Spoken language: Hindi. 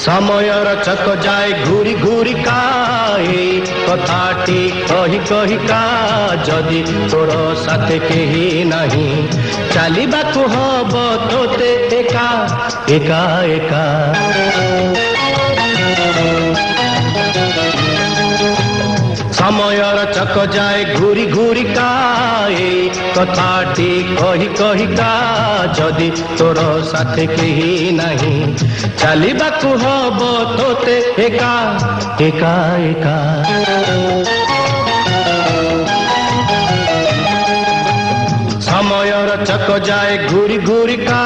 समयर चक जाए घूरी घूरी काए कथाटी कही कही का जदि तोर साथे केही नहीं चलिबाकु हब तोते एका एका एका समयर चक जाए घूरी घूरी काए कथाटी कही कही का जदि तोर साथे केही नहीं चलिबाकु हब तोते एका एका एका समयर चक जाए घूरी घूरी का